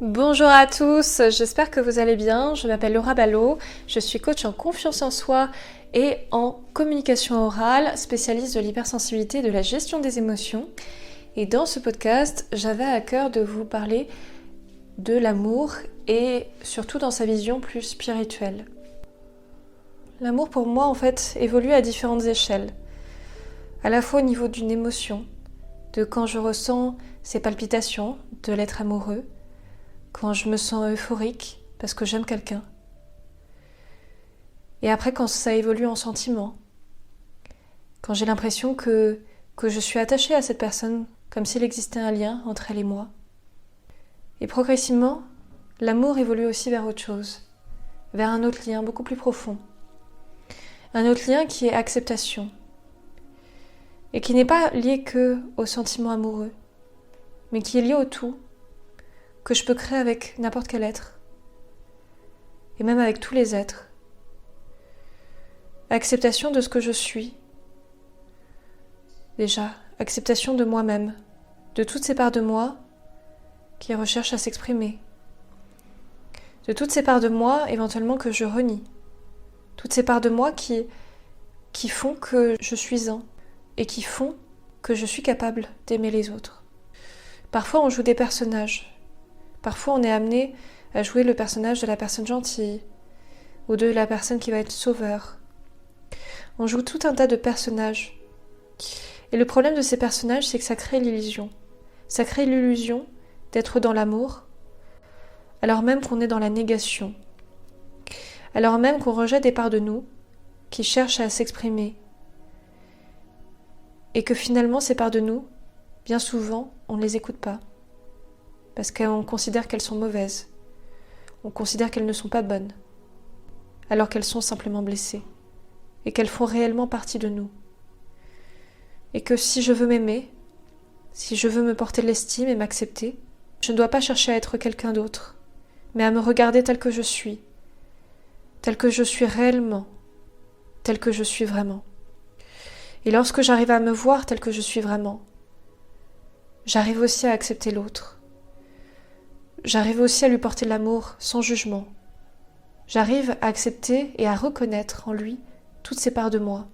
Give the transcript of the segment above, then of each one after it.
Bonjour à tous, j'espère que vous allez bien. Je m'appelle Laura Ballot, je suis coach en confiance en soi et en communication orale, spécialiste de l'hypersensibilité et de la gestion des émotions. Et dans ce podcast, j'avais à cœur de vous parler de l'amour et surtout dans sa vision plus spirituelle. L'amour pour moi en fait évolue à différentes échelles, à la fois au niveau d'une émotion, de quand je ressens ces palpitations de l'être amoureux, quand je me sens euphorique parce que j'aime quelqu'un. Et après quand ça évolue en sentiment, quand j'ai l'impression que je suis attachée à cette personne comme s'il existait un lien entre elle et moi. Et progressivement, l'amour évolue aussi vers autre chose, vers un autre lien beaucoup plus profond. Un autre lien qui est acceptation et qui n'est pas lié que au sentiment amoureux, mais qui est lié au tout, que je peux créer avec n'importe quel être, et même avec tous les êtres. Acceptation de ce que je suis. Déjà, acceptation de moi-même, de toutes ces parts de moi qui recherchent à s'exprimer, de toutes ces parts de moi éventuellement que je renie, toutes ces parts de moi qui font que je suis un, et qui font que je suis capable d'aimer les autres. Parfois on joue des personnages. Parfois, on est amené à jouer le personnage de la personne gentille ou de la personne qui va être sauveur. On joue tout un tas de personnages. Et le problème de ces personnages, c'est que ça crée l'illusion. Ça crée l'illusion d'être dans l'amour, alors même qu'on est dans la négation. Alors même qu'on rejette des parts de nous qui cherchent à s'exprimer. Et que finalement, ces parts de nous, bien souvent, on ne les écoute pas. Parce qu'on considère qu'elles sont mauvaises. On considère qu'elles ne sont pas bonnes. Alors qu'elles sont simplement blessées. Et qu'elles font réellement partie de nous. Et que si je veux m'aimer, si je veux me porter de l'estime et m'accepter, je ne dois pas chercher à être quelqu'un d'autre, mais à me regarder tel que je suis réellement, tel que je suis vraiment. Et lorsque j'arrive à me voir tel que je suis vraiment, j'arrive aussi à accepter l'autre. J'arrive aussi à lui porter de l'amour sans jugement. J'arrive à accepter et à reconnaître en lui toutes ces parts de moi.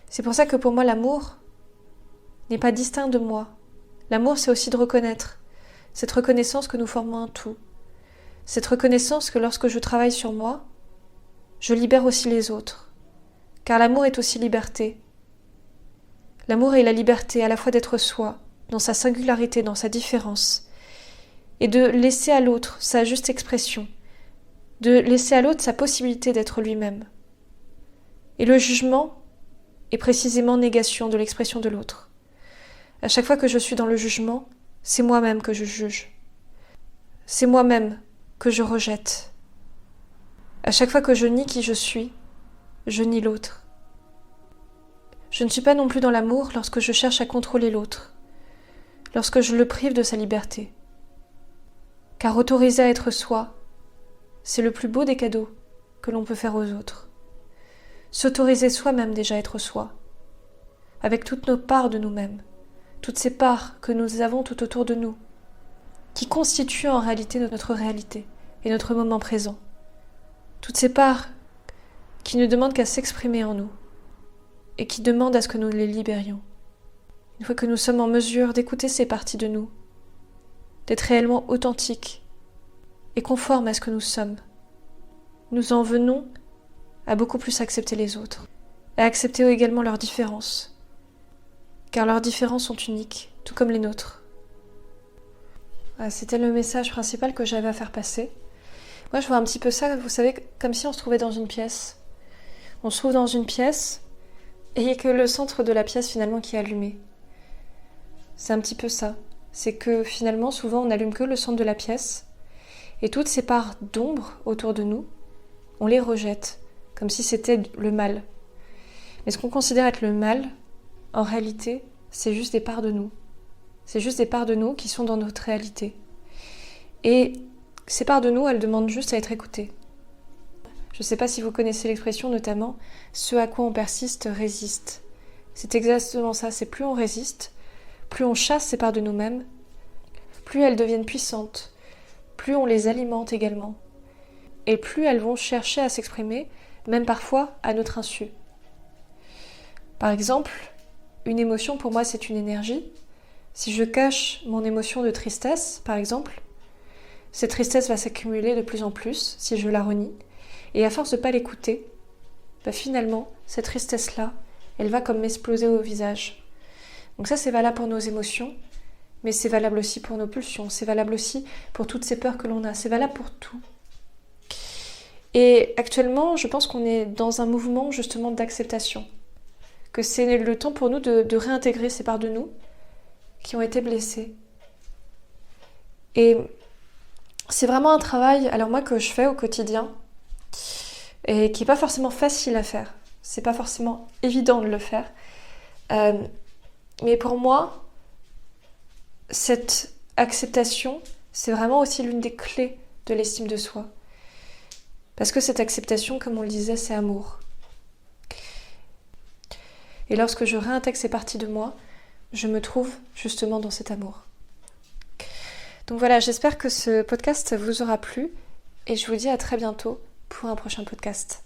C'est pour ça que pour moi l'amour n'est pas distinct de moi. L'amour, c'est aussi de reconnaître cette reconnaissance que nous formons un tout. Cette reconnaissance que lorsque je travaille sur moi, je libère aussi les autres. Car l'amour est aussi liberté. L'amour est la liberté à la fois d'être soi, dans sa singularité, dans sa différence, et de laisser à l'autre sa juste expression, de laisser à l'autre sa possibilité d'être lui-même. Et le jugement est précisément négation de l'expression de l'autre. À chaque fois que je suis dans le jugement, c'est moi-même que je juge. C'est moi-même que je rejette. À chaque fois que je nie qui je nie l'autre. Je ne suis pas non plus dans l'amour lorsque je cherche à contrôler l'autre, lorsque je le prive de sa liberté. Car autoriser à être soi, c'est le plus beau des cadeaux que l'on peut faire aux autres. S'autoriser soi-même déjà à être soi, avec toutes nos parts de nous-mêmes, toutes ces parts que nous avons tout autour de nous, qui constituent en réalité notre réalité et notre moment présent. Toutes ces parts qui ne demandent qu'à s'exprimer en nous et qui demandent à ce que nous les libérions. Une fois que nous sommes en mesure d'écouter ces parties de nous, d'être réellement authentiques et conformes à ce que nous sommes, nous en venons à beaucoup plus accepter les autres, à accepter également leurs différences, car leurs différences sont uniques, tout comme les nôtres. Voilà, c'était le message principal que j'avais à faire passer. Moi, je vois un petit peu ça, vous savez, comme si on se trouvait dans une pièce. On se trouve dans une pièce et il n'y a que le centre de la pièce finalement qui est allumé. C'est un petit peu ça. C'est que finalement, souvent, on n'allume que le centre de la pièce et toutes ces parts d'ombre autour de nous, on les rejette, comme si c'était le mal. Mais ce qu'on considère être le mal, en réalité, c'est juste des parts de nous. C'est juste des parts de nous qui sont dans notre réalité. Et ces parts de nous, elles demandent juste à être écoutées. Je ne sais pas si vous connaissez l'expression, notamment « ce à quoi on persiste résiste ». C'est exactement ça, c'est plus on résiste, plus on chasse ces parts de nous-mêmes, plus elles deviennent puissantes, plus on les alimente également. Et plus elles vont chercher à s'exprimer, même parfois à notre insu. Par exemple, une émotion pour moi c'est une énergie. Si je cache mon émotion de tristesse, par exemple, cette tristesse va s'accumuler de plus en plus si je la renie. Et à force de ne pas l'écouter, finalement, cette tristesse-là, elle va comme m'exploser au visage. Donc ça, c'est valable pour nos émotions, mais c'est valable aussi pour nos pulsions, c'est valable aussi pour toutes ces peurs que l'on a, c'est valable pour tout. Et actuellement, je pense qu'on est dans un mouvement justement d'acceptation, que c'est le temps pour nous de réintégrer ces parts de nous qui ont été blessées. Et c'est vraiment un travail, alors moi, que je fais au quotidien, et qui n'est pas forcément facile à faire. C'est pas forcément évident de le faire. Mais pour moi, cette acceptation, c'est vraiment aussi l'une des clés de l'estime de soi. Parce que cette acceptation, comme on le disait, c'est amour. Et lorsque je réintègre ces parties de moi, je me trouve justement dans cet amour. Donc voilà, j'espère que ce podcast vous aura plu et je vous dis à très bientôt pour un prochain podcast.